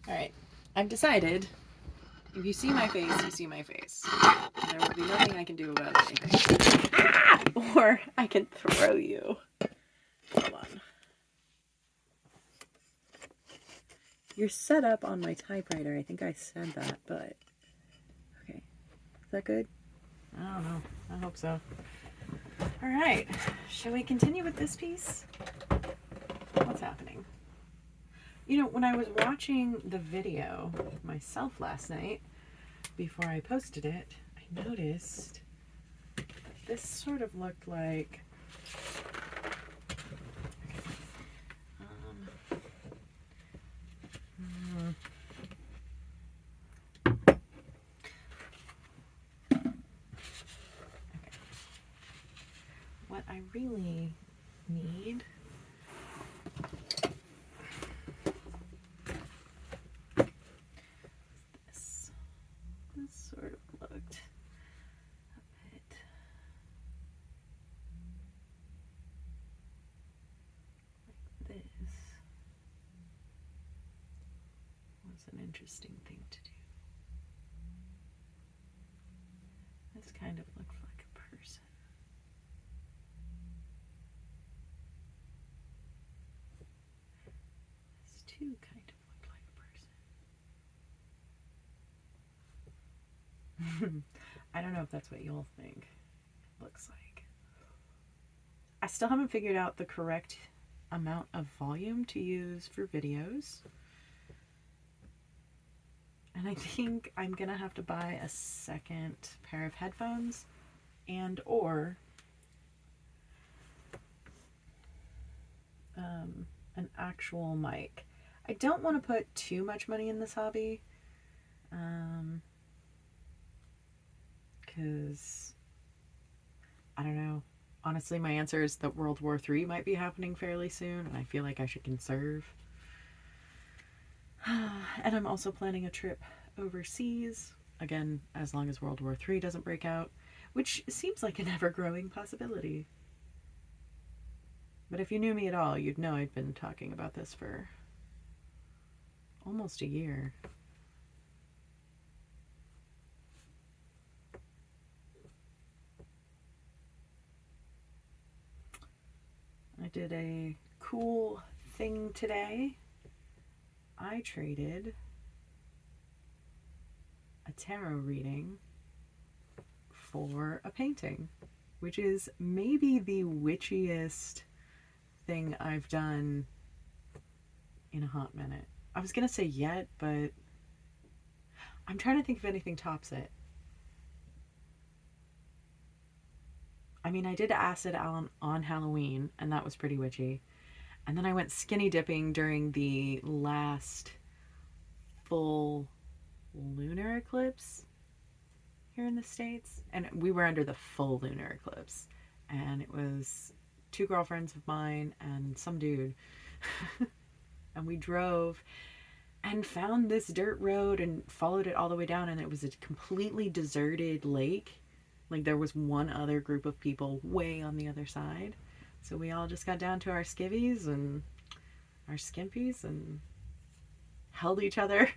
Alright, I've decided if you see my face, you see my face. There will be nothing I can do about anything. Ah! Or I can throw you. Hold on. You're set up on my typewriter. I think I said that, but... Okay. Is that good? I don't know. I hope so. Alright. Shall we continue with this piece? What's happening? You know, when I was watching the video myself last night, before I posted it, I noticed that this sort of looked like... What I really need is this sort of looked a bit like this. Was an interesting thing to do. This kind of looked like a person. This too kind of looked like a person. I don't know if that's what you'll think it looks like. I still haven't figured out the correct amount of volume to use for videos. And I think I'm gonna have to buy a second pair of headphones and or an actual mic. I don't want to put too much money in this hobby because I don't know. Honestly, my answer is that World War III might be happening fairly soon, and I feel like I should conserve. And I'm also planning a trip overseas, again, as long as World War III doesn't break out, which seems like an ever-growing possibility. But if you knew me at all, you'd know I'd been talking about this for almost a year. I did a cool thing today. I traded a tarot reading for a painting, which is maybe the witchiest thing I've done in a hot minute. I was gonna say yet, but I'm trying to think if anything tops it. I mean, I did acid on Halloween, and that was pretty witchy. And then I went skinny dipping during the last full lunar eclipse here in the States. And we were under the full lunar eclipse. And it was 2 girlfriends of mine and some dude. And we drove and found this dirt road and followed it all the way down. And it was a completely deserted lake. Like there was one other group of people way on the other side. So we all just got down to our skivvies and our skimpies and held each other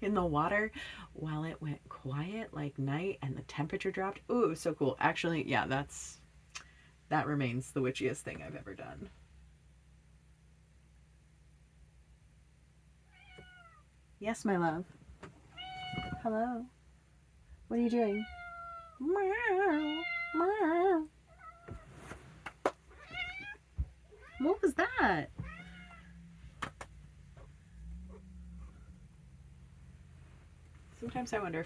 in the water while it went quiet like night and the temperature dropped. Ooh, it was so cool. Actually, yeah, that remains the witchiest thing I've ever done. Yes, my love. Hello. What are you doing? Meow. Meow. What was that? Sometimes I wonder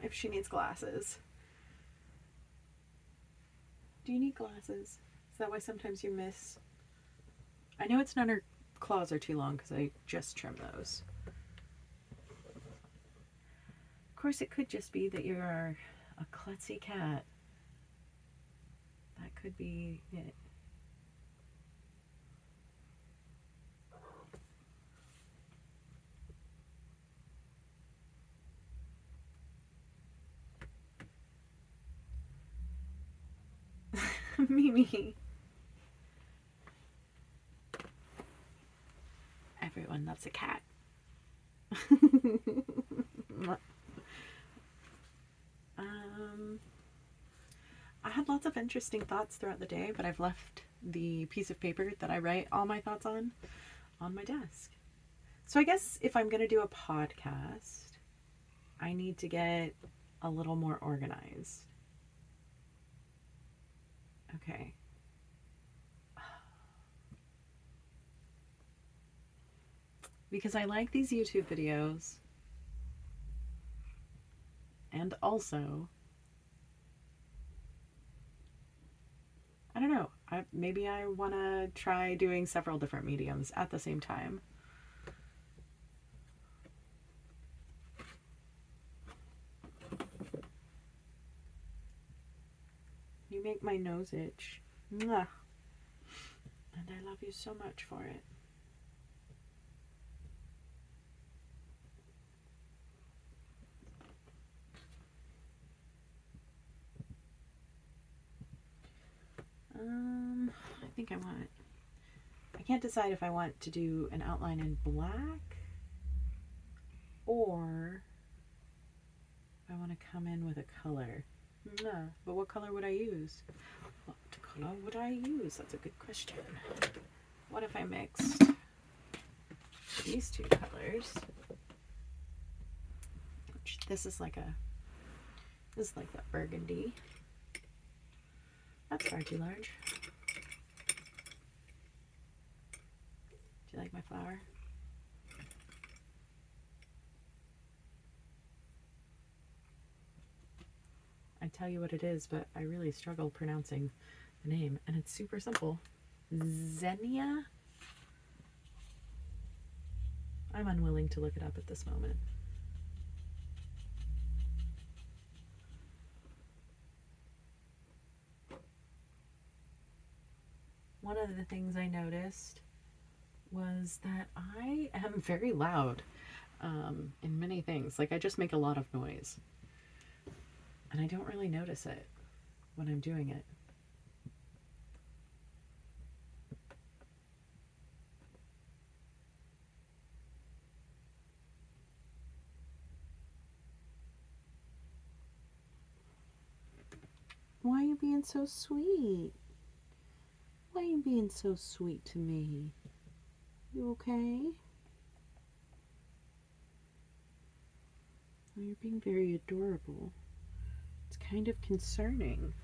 if she needs glasses. Do you need glasses? Is that why sometimes you miss? I know it's not her claws are too long because I just trimmed those. Of course, it could just be that you're a klutzy cat. That could be it. Mimi. everyone loves a cat. I had lots of interesting thoughts throughout the day, but I've left the piece of paper that I write all my thoughts on my desk. So I guess if I'm going to do a podcast, I need to get a little more organized. Okay. Because I like these YouTube videos. And also, I don't know, maybe I want to try doing several different mediums at the same time. You make my nose itch. Mwah. And I love you so much for it. I think I can't decide if I want to do an outline in black or I want to come in with a color. But what color would I use? What color would I use? That's a good question. What if I mixed these two colors? This is like that burgundy. That's far too large. Do you like my flower? I'd tell you what it is, but I really struggle pronouncing the name, and it's super simple. Zinnia? I'm unwilling to look it up at this moment. One of the things I noticed was that I am very loud in many things. Like I just make a lot of noise. And I don't really notice it when I'm doing it. Why are you being so sweet? Why are you being so sweet to me? You okay? Oh, you're being very adorable. It's kind of concerning.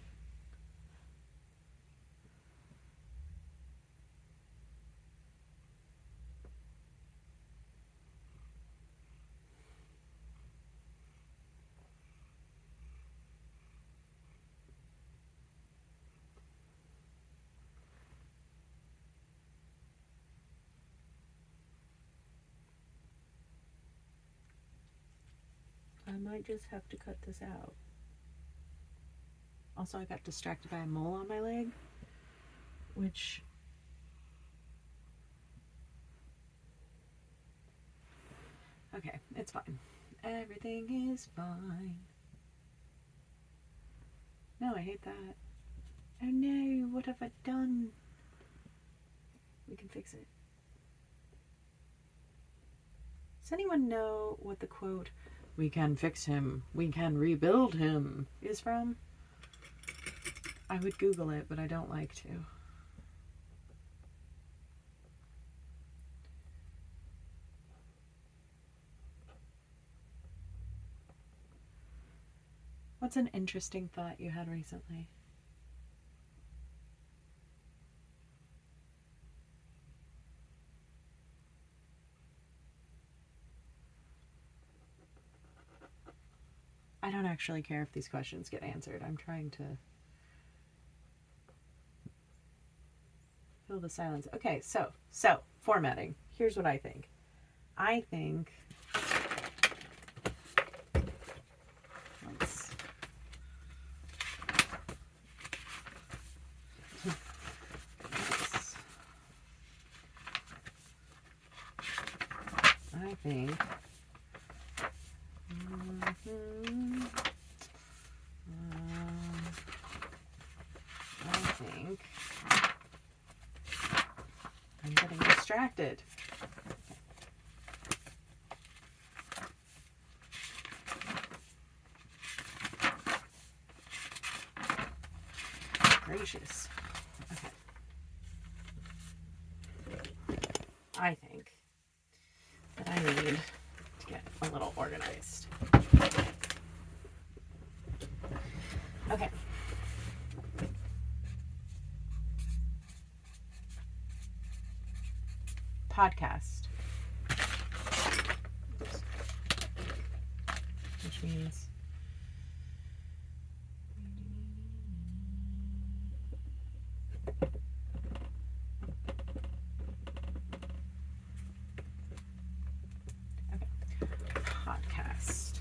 I might just have to cut this out. Also, I got distracted by a mole on my leg, which okay, it's fine. Everything is fine. No, I hate that. Oh no, what have I done? We can fix it. Does anyone know what the quote, "We can fix him, we can rebuild him," is from? I would Google it, but I don't like to. What's an interesting thought you had recently? I don't actually care if these questions get answered. I'm trying to fill the silence. Okay, so formatting. Here's what I think. I think I think I'm getting distracted. gracious. Okay. I think that I need to get a little organized. Okay. Podcast. Which means podcast.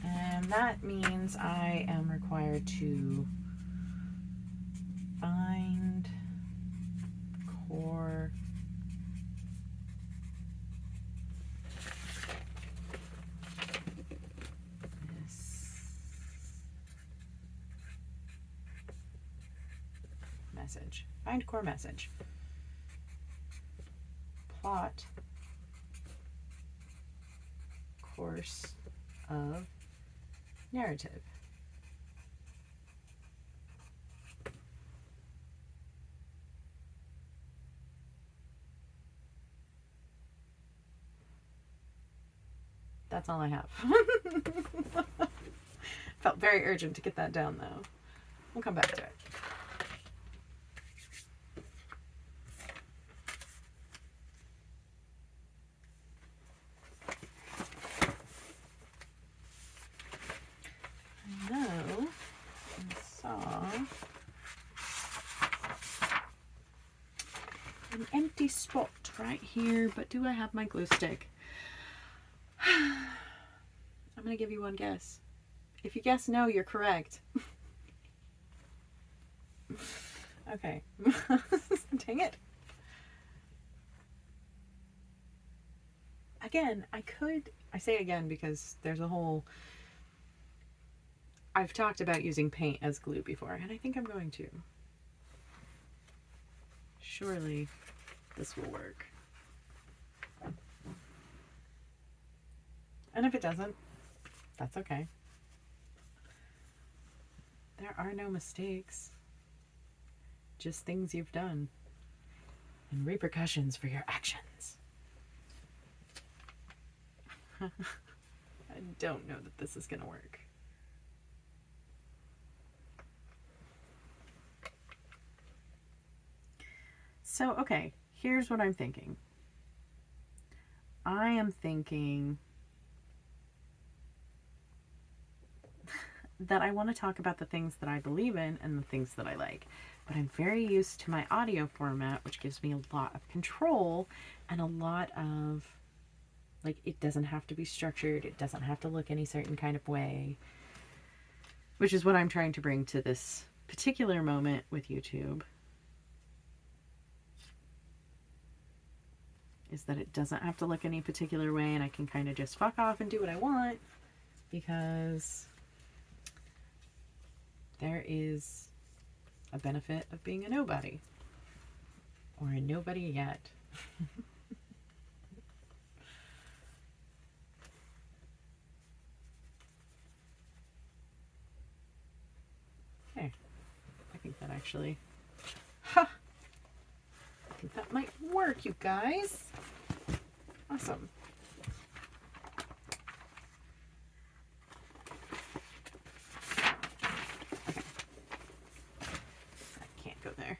And that means I am required to find core message. Find core message. Plot course of narrative. That's all I have. Felt very urgent to get that down though. We'll come back to it. I saw an empty spot right here, but do I have my glue stick? I'm gonna give you one guess. If you guess no, you're correct. Okay. Dang it. Again, I say again because there's a whole, I've talked about using paint as glue before, and I think I'm going to. Surely this will work. And if it doesn't, that's okay. There are no mistakes. Just things you've done. And repercussions for your actions. I don't know that this is going to work. So, okay, here's what I'm thinking. I am thinking that I want to talk about the things that I believe in and the things that I like. But I'm very used to my audio format, which gives me a lot of control and a lot of, like, it doesn't have to be structured. It doesn't have to look any certain kind of way, which is what I'm trying to bring to this particular moment with YouTube, is that it doesn't have to look any particular way and I can kind of just fuck off and do what I want, because there is a benefit of being a nobody, or a nobody yet. Okay, I think that actually, I think that might work, you guys. Awesome. Okay. I can't go there.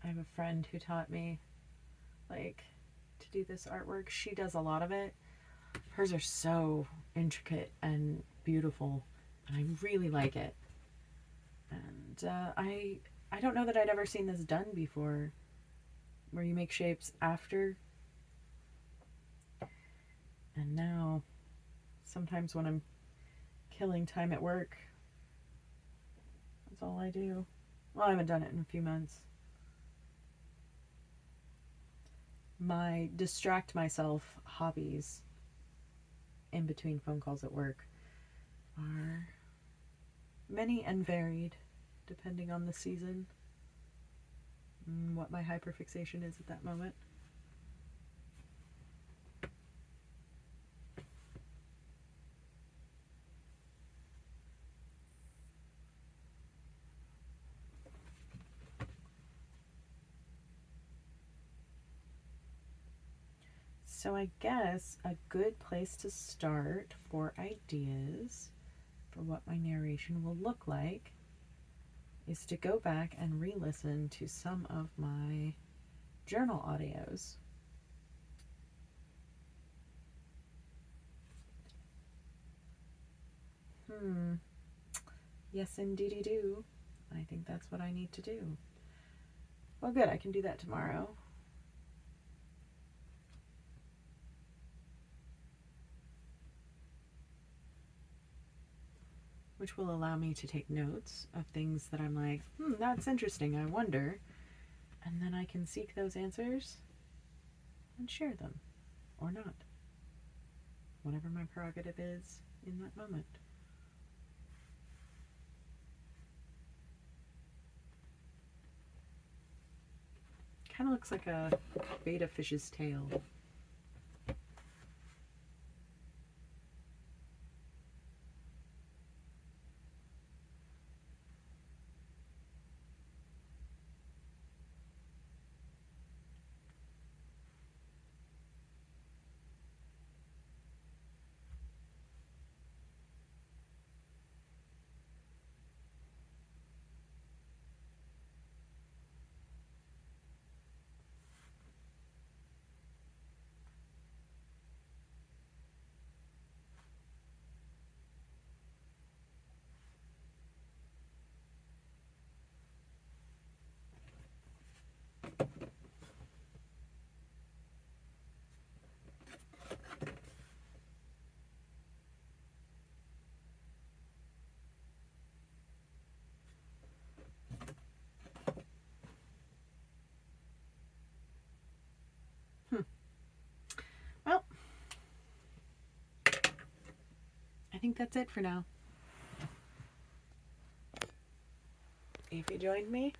I have a friend who taught me, like, to do this artwork. She does a lot of it. Hers are so intricate and beautiful, and I really like it. And I don't know that I'd ever seen this done before, where you make shapes after. And now, sometimes when I'm killing time at work, that's all I do. Well, I haven't done it in a few months. My distract myself hobbies in between phone calls at work are many and varied, depending on the season and what my hyperfixation is at that moment. So I guess a good place to start for ideas for what my narration will look like is to go back and re-listen to some of my journal audios. Yes, indeedy do. I think that's what I need to do. Well, good. I can do that tomorrow. Which will allow me to take notes of things that I'm like, that's interesting, I wonder. And then I can seek those answers and share them, or not. Whatever my prerogative is in that moment. Kind of looks like a betta fish's tail. Well, I think that's it for now. If you joined me,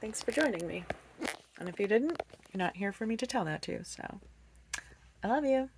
thanks for joining me. And if you didn't, you're not here for me to tell that to, so I love you.